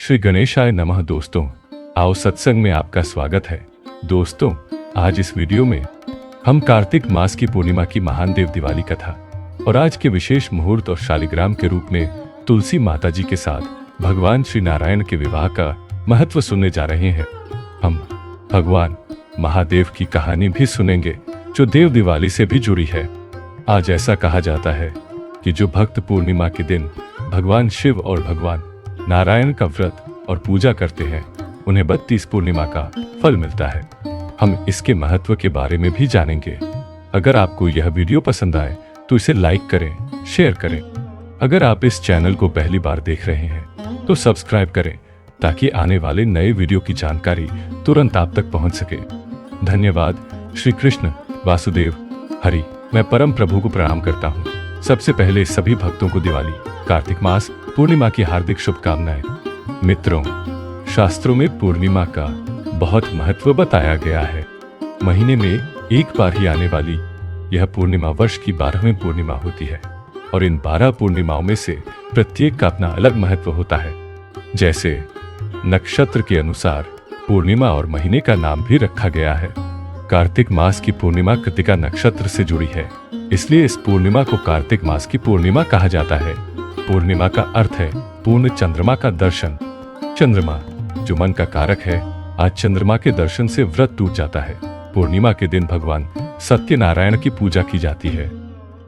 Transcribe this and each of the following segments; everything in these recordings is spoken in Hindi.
श्री गणेशाय नमः। दोस्तों, आओ सत्संग में आपका स्वागत है। दोस्तों, आज इस वीडियो में हम कार्तिक मास की पूर्णिमा की महान देव दिवाली कथा और आज के विशेष मुहूर्त और शालिग्राम के रूप में तुलसी माता जी के साथ भगवान श्री नारायण के विवाह का महत्व सुनने जा रहे हैं। हम भगवान महादेव की कहानी भी सुनेंगे जो देव दिवाली से भी जुड़ी है। आज ऐसा कहा जाता है कि जो भक्त पूर्णिमा के दिन भगवान शिव और भगवान नारायण का व्रत और पूजा करते हैं उन्हें 32 पूर्णिमा का फल मिलता है। हम इसके महत्व के बारे में भी जानेंगे। अगर आपको यह वीडियो पसंद आए तो इसे लाइक करें, शेयर करें। अगर आप इस चैनल को पहली बार देख रहे हैं तो सब्सक्राइब करें ताकि आने वाले नए वीडियो की जानकारी तुरंत आप तक पहुंच सके। धन्यवाद। श्री कृष्ण वासुदेव हरि। मैं परम प्रभु को प्रणाम करता हूँ। सबसे पहले सभी भक्तों को दिवाली कार्तिक मास पूर्णिमा की हार्दिक शुभकामनाएं। मित्रों, शास्त्रों में पूर्णिमा का बहुत महत्व बताया गया है। महीने में एक बार ही आने वाली यह पूर्णिमा वर्ष की 12वीं पूर्णिमा होती है और इन 12 पूर्णिमाओं में से प्रत्येक का अपना अलग महत्व होता है। जैसे नक्षत्र के अनुसार पूर्णिमा और महीने का नाम भी रखा गया है। कार्तिक मास की पूर्णिमा कृतिका नक्षत्र से जुड़ी है, इसलिए इस पूर्णिमा को कार्तिक मास की पूर्णिमा कहा जाता है। पूर्णिमा का अर्थ है पूर्ण चंद्रमा का दर्शन। चंद्रमा जो मन का कारक है, आज चंद्रमा के दर्शन से व्रत टूट जाता है। पूर्णिमा के दिन भगवान सत्यनारायण की पूजा की जाती है।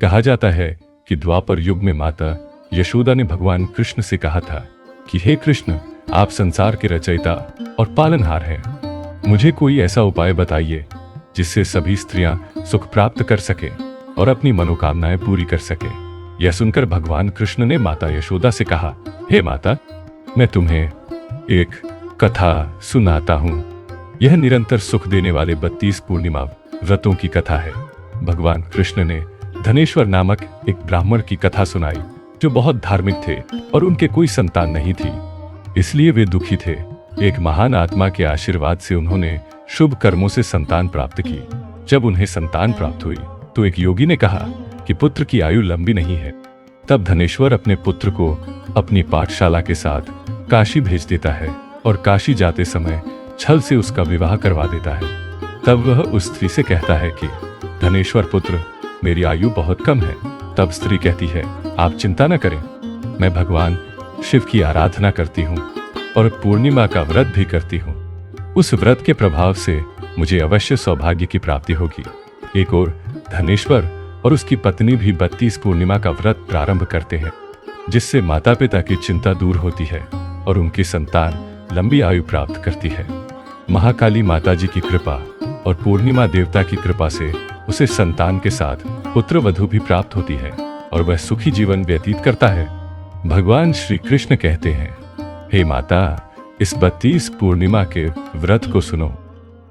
कहा जाता है कि द्वापर युग में माता यशोदा ने भगवान कृष्ण से कहा था कि हे कृष्ण, आप संसार के रचयिता और पालनहार हैं। मुझे कोई ऐसा उपाय बताइए जिससे सभी स्त्रियां सुख प्राप्त कर सके और अपनी मनोकामनाएं पूरी कर सके। यह सुनकर भगवान कृष्ण ने माता यशोदा से कहा, हे माता, मैं तुम्हें एक कथा सुनाता हूँ। यह निरंतर सुख देने वाले 32 पूर्णिमा व्रतों की कथा है। भगवान कृष्ण ने धनेश्वर नामक एक ब्राह्मण की कथा सुनाई जो बहुत धार्मिक थे और उनके कोई संतान नहीं थी, इसलिए वे दुखी थे। एक महान आत्मा के आशीर्वाद से उन्होंने शुभ कर्मों से संतान प्राप्त की। जब उन्हें संतान प्राप्त हुई तो एक योगी ने कहा कि पुत्र की आयु लंबी नहीं है। तब धनेश्वर अपने पुत्र को अपनी पाठशाला के साथ काशी भेज देता है और काशी जाते समय छल से उसका विवाह करवा देता है। तब वह उस स्त्री से कहता है कि धनेश्वर पुत्र, मेरी आयु बहुत कम है। तब स्त्री कहती है, आप चिंता न करें, मैं भगवान शिव की आराधना करती हूँ और पूर्णिमा का व्रत भी करती हूँ। उस व्रत के प्रभाव से मुझे अवश्य सौभाग्य की प्राप्ति होगी। एक और धनेश्वर और उसकी पत्नी भी 32 पूर्णिमा का व्रत प्रारंभ करते हैं, जिससे माता पिता की चिंता दूर होती है और उनकी संतान लंबी आयु प्राप्त करती है। महाकाली माता जी की कृपा और पूर्णिमा देवता की कृपा से उसे संतान के साथ पुत्र वधु भी प्राप्त होती है और वह सुखी जीवन व्यतीत करता है। भगवान श्री कृष्ण कहते हैं, हे माता, इस 32 पूर्णिमा के व्रत को सुनो।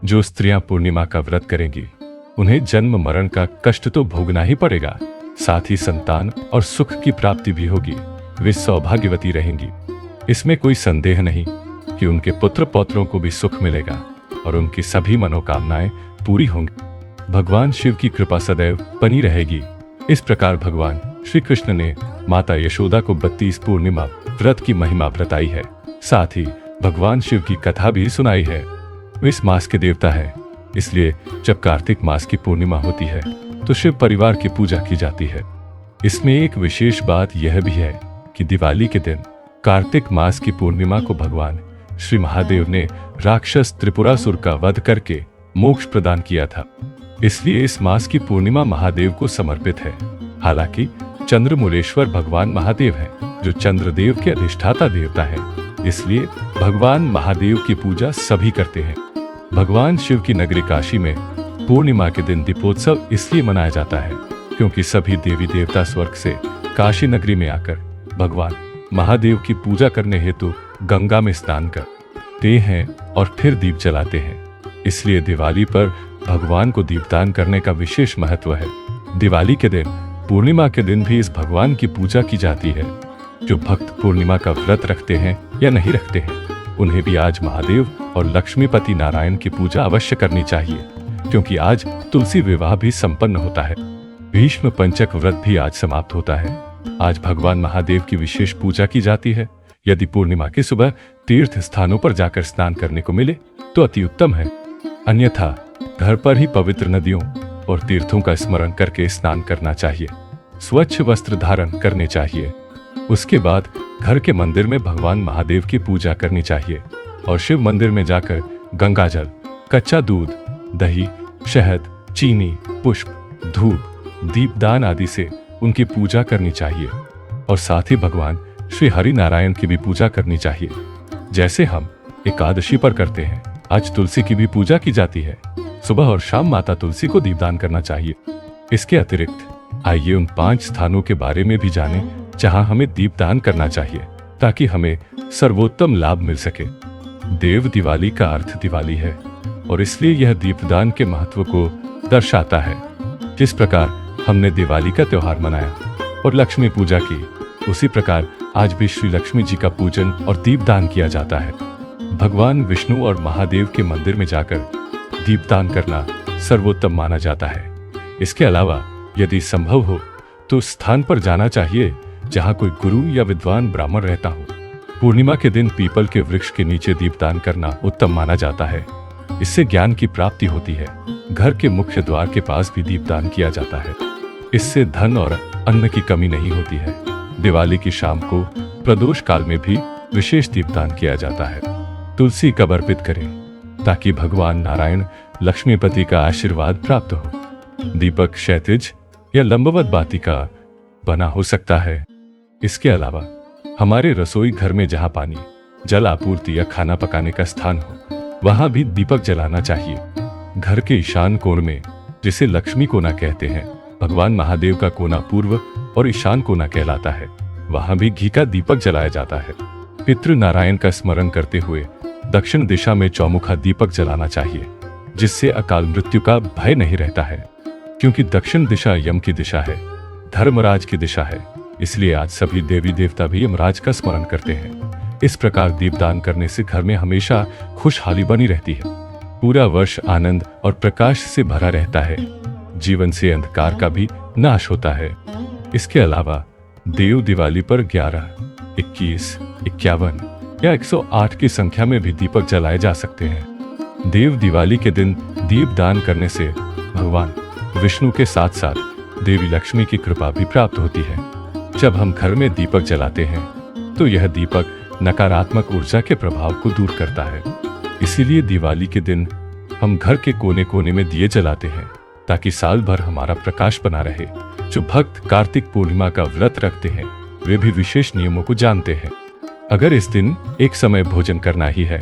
जो स्त्रियां पूर्णिमा का व्रत करेंगी उन्हें जन्म मरण का कष्ट तो भोगना ही पड़ेगा, साथ ही संतान और सुख की प्राप्ति भी होगी। वे सौभाग्यवती रहेंगी। इसमें कोई संदेह नहीं कि उनके पुत्र पौत्रों को भी सुख मिलेगा और उनकी सभी मनोकामनाएं पूरी होंगी। भगवान शिव की कृपा सदैव बनी रहेगी। इस प्रकार भगवान श्री कृष्ण ने माता यशोदा को 32 पूर्णिमा व्रत की महिमा बताई है। साथ ही भगवान शिव की कथा भी सुनाई है। वे इस मास के देवता है, इसलिए जब कार्तिक मास की पूर्णिमा होती है तो शिव परिवार की पूजा की जाती है। इसमें एक विशेष बात यह भी है कि दिवाली के दिन कार्तिक मास की पूर्णिमा को भगवान श्री महादेव ने राक्षस त्रिपुरासुर का वध करके मोक्ष प्रदान किया था, इसलिए इस मास की पूर्णिमा महादेव को समर्पित है। हालांकि चंद्रमूलेश्वर भगवान महादेव हैं, जो चंद्रदेव के अधिष्ठाता देवता हैं, इसलिए भगवान महादेव की पूजा सभी करते हैं। भगवान शिव की नगरी काशी में पूर्णिमा के दिन दीपोत्सव इसलिए मनाया जाता है क्योंकि सभी देवी देवता स्वर्ग से काशी नगरी में आकर भगवान महादेव की पूजा करने हेतु गंगा में स्नान करते हैं और फिर दीप जलाते हैं। इसलिए दिवाली पर भगवान को दीपदान करने का विशेष महत्व है। दिवाली के दिन पूर्णिमा के दिन भी इस भगवान की पूजा की जाती है। जो भक्त पूर्णिमा का व्रत रखते हैं या नहीं रखते हैं उन्हें भी आज महादेव और लक्ष्मीपति नारायण की पूजा अवश्य करनी चाहिए, क्योंकि आज तुलसी विवाह भी संपन्न होता है। भीष्म पंचक व्रत भी आज समाप्त होता है। आज भगवान महादेव की विशेष पूजा की जाती है। यदि पूर्णिमा की सुबह तीर्थ स्थानों पर जाकर स्नान करने को मिले तो अति उत्तम है, अन्यथा घर पर ही पवित्र नदियों और तीर्थों का स्मरण करके स्नान करना चाहिए। स्वच्छ वस्त्र धारण करने चाहिए। उसके बाद घर के मंदिर में भगवान महादेव की पूजा करनी चाहिए और शिव मंदिर में जाकर गंगा जल, कच्चा दूध, दही, शहद, चीनी, पुष्प, धूप, दीपदान आदि से उनकी पूजा करनी चाहिए और साथ ही भगवान श्री हरि नारायण की भी पूजा करनी चाहिए, जैसे हम एकादशी पर करते हैं। आज तुलसी की भी पूजा की जाती है। सुबह और शाम माता तुलसी को दीपदान करना चाहिए। इसके अतिरिक्त आइए उन 5 स्थानों के बारे में भी जानें जहां हमें दीपदान करना चाहिए ताकि हमें सर्वोत्तम लाभ मिल सके। देव दिवाली का अर्थ दिवाली है और इसलिए यह दीपदान के महत्व को दर्शाता है। जिस प्रकार हमने दिवाली का त्योहार मनाया और लक्ष्मी पूजा की, उसी प्रकार आज भी श्री लक्ष्मी जी का पूजन और दीपदान किया जाता है। भगवान विष्णु और महादेव के मंदिर में जाकर दीपदान करना सर्वोत्तम माना जाता है। इसके अलावा यदि संभव हो तो स्थान पर जाना चाहिए जहां कोई गुरु या विद्वान ब्राह्मण रहता हो। पूर्णिमा के दिन पीपल के वृक्ष के नीचे दीपदान करना उत्तम माना जाता है। इससे ज्ञान की प्राप्ति होती है। घर के मुख्य द्वार के पास भी दीपदान किया जाता है। इससे धन और अन्न की कमी नहीं होती है। दिवाली की शाम को प्रदोष काल में भी विशेष दीपदान किया जाता है। तुलसी कब अर्पित करें ताकि भगवान नारायण लक्ष्मीपति का आशीर्वाद प्राप्त हो। दीपक क्षैतिज या लंबवत बाती का बना हो सकता है। इसके अलावा हमारे रसोई घर में जहां पानी, जल आपूर्ति या खाना पकाने का स्थान हो, वहां भी दीपक जलाना चाहिए। घर के ईशान कोण में, जिसे लक्ष्मी कोना कहते हैं, भगवान महादेव का कोना पूर्व और ईशान कोना कहलाता है। वहां भी घी का दीपक जलाया जाता है। पितृ नारायण का स्मरण करते हुए दक्षिण दिशा में चौमुखा दीपक जलाना चाहिए, जिससे अकाल मृत्यु का भय नहीं रहता है। क्योंकि दक्षिण दिशा यम की दिशा है, धर्मराज की दिशा है, इसलिए आज सभी देवी देवता भी यमराज का स्मरण करते हैं। इस प्रकार दीपदान करने से घर में हमेशा खुशहाली बनी रहती है। पूरा वर्ष आनंद और प्रकाश से भरा रहता है। जीवन से अंधकार का भी नाश होता है। इसके अलावा देव दिवाली पर 11, 21, 51 या 108 की संख्या में भी दीपक जलाए जा सकते हैं। देव दिवाली के दिन दीप दान करने से भगवान विष्णु के साथ साथ देवी लक्ष्मी की कृपा भी प्राप्त होती है। जब हम घर में दीपक जलाते हैं तो यह दीपक नकारात्मक ऊर्जा के प्रभाव को दूर करता है। इसीलिए दिवाली के दिन हम घर के कोने कोने में दिए जलाते हैं ताकि साल भर हमारा प्रकाश बना रहे। जो भक्त कार्तिक पूर्णिमा का व्रत रखते हैं वे भी विशेष नियमों को जानते हैं। अगर इस दिन एक समय भोजन करना ही है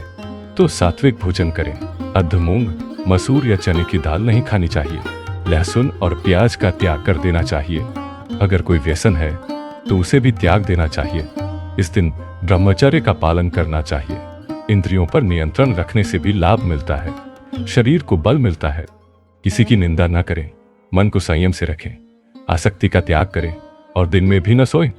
तो सात्विक भोजन करें। अर्ध मूंग, मसूर या चने की दाल नहीं खानी चाहिए। लहसुन और प्याज का त्याग कर देना चाहिए। अगर कोई व्यसन है तो उसे भी त्याग देना चाहिए। इस दिन ब्रह्मचर्य का पालन करना चाहिए। इंद्रियों पर नियंत्रण रखने से भी लाभ मिलता है। शरीर को बल मिलता है। किसी की निंदा न करें। मन को संयम से रखें। आसक्ति का त्याग करें और दिन में भी न सोएं।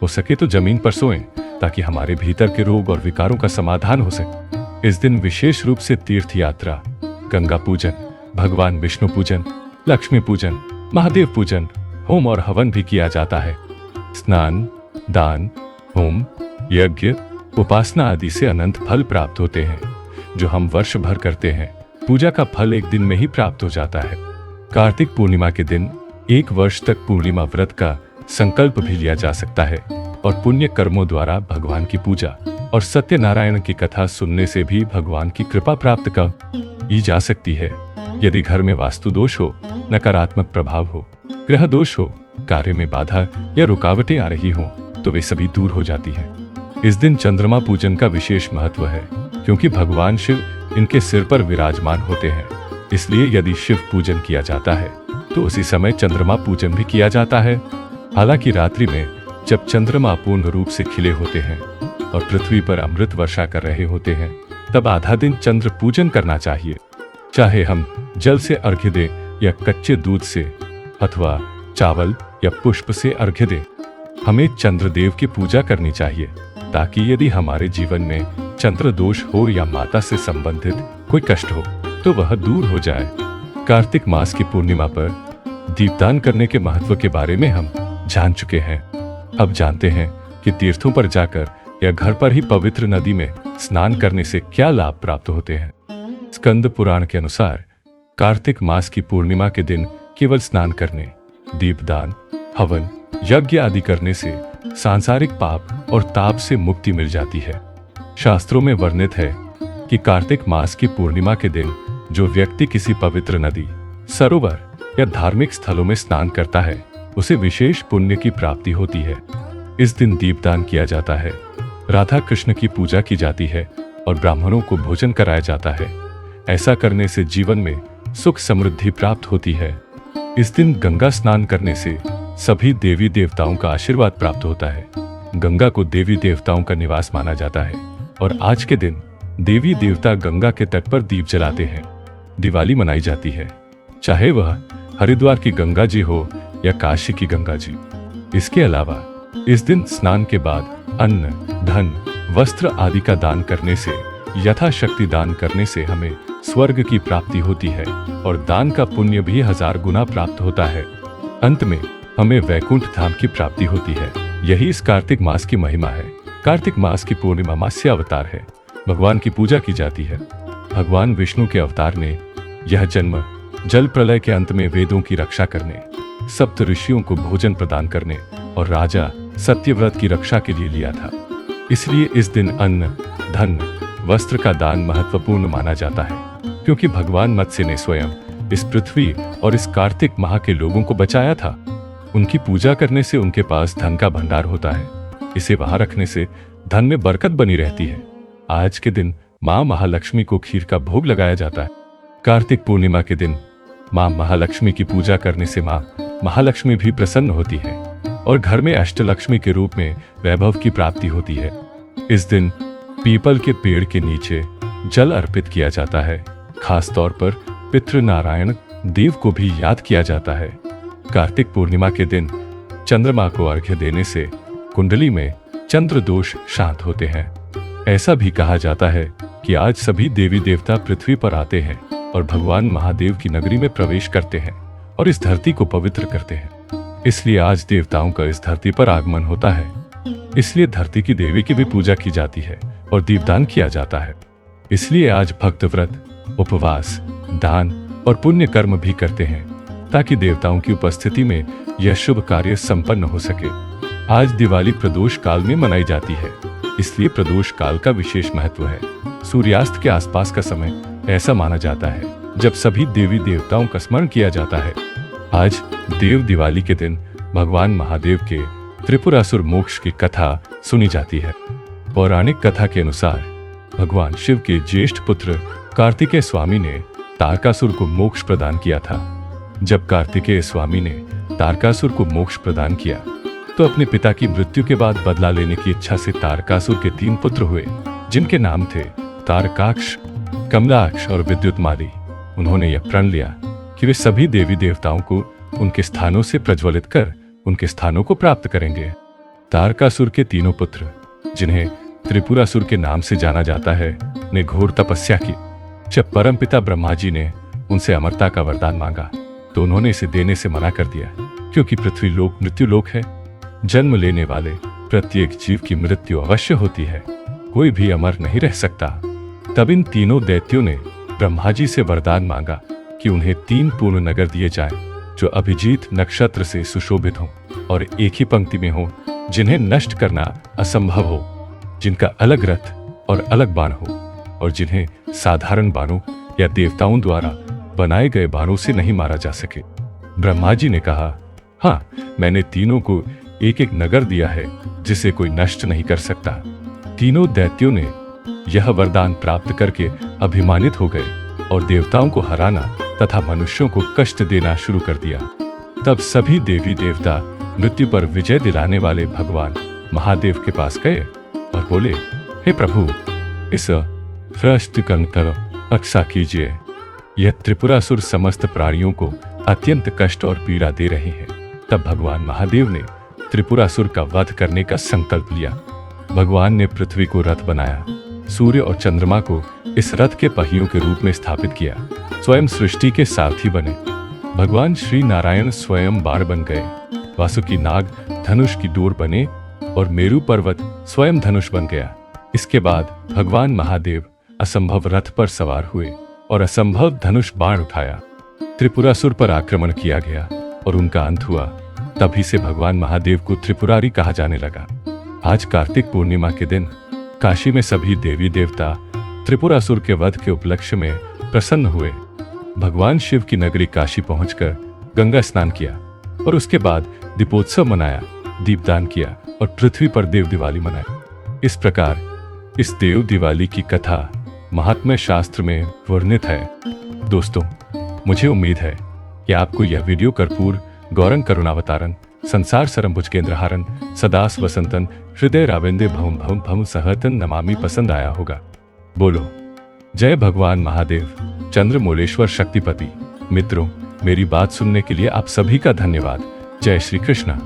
हो सके तो जमीन पर सोएं ताकि हमारे भीतर के रोग और विकारों का समाधान हो सके। इस दिन विशेष रूप से तीर्थ यात्रा, गंगा पूजन, भगवान विष्णु पूजन, लक्ष्मी पूजन, महादेव पूजन, होम और हवन भी किया जाता है। स्नान, दान, होम, यज्ञ, उपासना आदि से अनंत फल प्राप्त होते हैं जो हम वर्ष भर करते हैं। पूजा का फल एक दिन में ही प्राप्त हो जाता है। कार्तिक पूर्णिमा के दिन 1 वर्ष तक पूर्णिमा व्रत का संकल्प भी लिया जा सकता है और पुण्य कर्मों द्वारा भगवान की पूजा और सत्यनारायण की कथा सुनने से भी भगवान की कृपा प्राप्त की जा सकती है। यदि घर में वास्तु दोष हो, नकारात्मक प्रभाव हो, ग्रह दोष हो, कार्य में बाधा या रुकावटें आ रही हो तो वे सभी दूर हो जाती हैं। इस दिन चंद्रमा पूजन का विशेष महत्व है क्योंकि भगवान शिव इनके सिर पर विराजमान होते हैं। इसलिए यदि शिव पूजन किया जाता है तो उसी समय चंद्रमा पूजन भी किया जाता है। हालांकि रात्रि में जब चंद्रमा पूर्ण रूप से खिले होते हैं और पृथ्वी पर अमृत वर्षा कर रहे होते हैं तब आधा दिन चंद्र पूजन करना चाहिए। चाहे हम जल से अर्घ्य दें या कच्चे दूध से अथवा चावल या पुष्प से अर्घ्य दें, हमें चंद्रदेव की पूजा करनी चाहिए ताकि यदि हमारे जीवन में चंद्र दोष हो या माता से संबंधित कोई कष्ट हो तो वह दूर हो जाए। कार्तिक मास की पूर्णिमा पर दीपदान करने के महत्व के बारे में हम जान चुके हैं। अब जानते हैं कि तीर्थों पर जाकर या घर पर ही पवित्र नदी में स्नान करने से क्या लाभ प्राप्त होते हैं। स्कंद पुराण के अनुसार कार्तिक मास की पूर्णिमा के दिन केवल स्नान करने, दीपदान, हवन, यज्ञ आदि करने से सांसारिक पाप और ताप से मुक्ति मिल जाती है। शास्त्रों में वर्णित है कि कार्तिक मास की पूर्णिमा के दिन जो व्यक्ति किसी पवित्र नदी, सरोवर या धार्मिक स्थलों में स्नान करता है उसे विशेष पुण्य की प्राप्ति होती है। इस दिन दीपदान किया जाता है, राधा कृष्ण की पूजा की जाती है और ब्राह्मणों को भोजन कराया जाता है। ऐसा करने से जीवन में सुख समृद्धि प्राप्त होती है। इस दिन गंगा स्नान करने से सभी देवी देवताओं का आशीर्वाद प्राप्त होता है। गंगा को देवी देवताओं का निवास माना जाता है और आज के दिन देवी देवता गंगा के तट पर दीप जलाते हैं। दिवाली मनाई जाती है, चाहे वह हरिद्वार की गंगा जी हो या काशी की गंगा जी। इसके अलावा इस दिन स्नान के बाद अन्न, धन, वस्त्र आदि का दान करने से, यथाशक्ति दान करने से हमें स्वर्ग की प्राप्ति होती है और दान का पुण्य भी 1000 गुना प्राप्त होता है। अंत में हमें वैकुंठ धाम की प्राप्ति होती है। यही इस कार्तिक मास की महिमा है। कार्तिक मास की पूर्णिमा मास्य अवतार है, भगवान की पूजा की जाती है। भगवान विष्णु के अवतार ने यह जन्म जल प्रलय के अंत में वेदों की रक्षा करने, सप्त ऋषियों को भोजन प्रदान करने और राजा सत्यव्रत की रक्षा के लिए लिया था। इसलिए इस दिन अन्न, धन, वस्त्र का दान महत्वपूर्ण माना जाता है, क्योंकि भगवान मत्स्य ने स्वयं इस पृथ्वी और इस कार्तिक माह के लोगों को बचाया था। उनकी पूजा करने से उनके पास धन का भंडार होता है। इसे वहां रखने से धन में बरकत बनी रहती है। आज के दिन मां महालक्ष्मी को खीर का भोग लगाया जाता है। कार्तिक पूर्णिमा के दिन मां महालक्ष्मी की पूजा करने से मां महालक्ष्मी भी प्रसन्न होती है और घर में अष्टलक्ष्मी के रूप में वैभव की प्राप्ति होती है। इस दिन पीपल के पेड़ के नीचे जल अर्पित किया जाता है। खास तौर पर पितृ नारायण देव को भी याद किया जाता है। कार्तिक पूर्णिमा के दिन चंद्रमा को अर्घ्य देने से कुंडली में चंद्र दोष शांत होते हैं। ऐसा भी कहा जाता है कि आज सभी देवी देवता पृथ्वी पर आते हैं और भगवान महादेव की नगरी में प्रवेश करते हैं और इस धरती को पवित्र करते हैं। इसलिए आज देवताओं का इस धरती पर आगमन होता है। इसलिए धरती की देवी की भी पूजा की जाती है और दीपदान किया जाता है। इसलिए आज भक्त व्रत, उपवास, दान और पुण्य कर्म भी करते हैं ताकि देवताओं की उपस्थिति में यह शुभ कार्य संपन्न हो सके। आज दिवाली प्रदोष काल में मनाई जाती है, इसलिए प्रदोष काल का विशेष महत्व है। सूर्यास्त के आसपास का समय ऐसा माना जाता है जब सभी देवी देवताओं का स्मरण किया जाता है। आज देव दिवाली के दिन भगवान महादेव के त्रिपुरासुर मोक्ष की कथा सुनी जाती है। पौराणिक कथा के अनुसार भगवान शिव के ज्येष्ठ पुत्र कार्तिकेय स्वामी ने तारकासुर को मोक्ष प्रदान किया था। जब कार्तिकेय स्वामी ने तारकासुर को मोक्ष प्रदान किया तो अपने पिता की मृत्यु के बाद बदला लेने की इच्छा से तारकासुर के 3 पुत्र हुए, जिनके नाम थे तारकाक्ष, कमलाक्ष और विद्युतमाली। उन्होंने यह प्रण लिया कि वे सभी देवी देवताओं को उनके स्थानों से प्रज्वलित कर उनके स्थानों को प्राप्त करेंगे। तारकासुर के 3 पुत्र, जिन्हें त्रिपुरासुर के नाम से जाना जाता है, ने घोर तपस्या की। जब परमपिता ब्रह्मा जी ने उनसे अमरता का वरदान मांगा तो उन्होंने इसे देने से मना कर दिया, क्योंकि पृथ्वी लोक मृत्यु लोक है। जन्म लेने वाले प्रत्येक जीव की मृत्यु अवश्य होती है, कोई भी अमर नहीं रह सकता। तब इन तीनों दैत्यों ने ब्रह्मा जी से वरदान मांगा कि उन्हें 3 पूर्ण नगर दिए जाएं, जो अभिजीत नक्षत्र से सुशोभित हों और एक ही पंक्ति में हों, जिन्हें नष्ट करना असंभव हो, जिनका अलग रथ और अलग बाण हो और जिन्हें साधारण बाणों या देवताओं द्वारा बनाए गए बाणों से नहीं मारा जा सके। ब्रह्मा जी ने कहा, हाँ, मैंने तीनों को एक एक नगर दिया है जिसे कोई नष्ट नहीं कर सकता। तीनों दैत्यों ने यह वरदान प्राप्त करके अभिमानित हो गए और देवताओं को हराना तथा मनुष्यों को कष्ट देना शुरू कर दिया। तब सभी देवी देवता मृत्यु पर विजय दिलाने वाले भगवान महादेव के पास गए और बोले, हे प्रभु, इस भ्रष्ट कंकर रक्षा कीजिए। यह त्रिपुरासुर समस्त प्राणियों को अत्यंत कष्ट और पीड़ा दे रहे हैं। तब भगवान महादेव ने त्रिपुरासुर का वध करने का संकल्प लिया। भगवान ने पृथ्वी को रथ बनाया, सूर्य और चंद्रमा को इस रथ के पहियों के रूप में स्थापित किया, स्वयं सृष्टि के सारथी बने। भगवान श्री नारायण स्वयं बाण बन गए, वासुकी नाग धनुष की डोर बने और मेरु पर्वत स्वयं धनुष बन गया। इसके बाद भगवान महादेव असंभव रथ पर सवार हुए और असंभव धनुष बाण उठाया। त्रिपुरासुर पर आक्रमण किया गया और उनका अंत हुआ। तभी से भगवान महादेव को त्रिपुरारी कहा जाने लगा। आज कार्तिक पूर्णिमा के दिन काशी में सभी देवी देवता त्रिपुरासुर के वध के उपलक्ष्य में प्रसन्न हुए। भगवान शिव की नगरी काशी पहुंचकर गंगा स्नान किया और उसके बाद दीपोत्सव मनाया, दीपदान किया और पृथ्वी पर देव दिवाली मनाई। इस प्रकार इस देव दिवाली की कथा महात्म्य शास्त्र में वर्णित है। दोस्तों, मुझे उम्मीद है कि आपको यह वीडियो कर्पूर गौरंग करुणावतारन संसार सरम भुजगेंद्रहारन सदास वसंतन हृदय रावेंदे भवम भवम भवम सहतन नमामि पसंद आया होगा। बोलो जय भगवान महादेव, चंद्रमौलेश्वर शक्तिपति। मित्रों, मेरी बात सुनने के लिए आप सभी का धन्यवाद। जय श्री कृष्ण।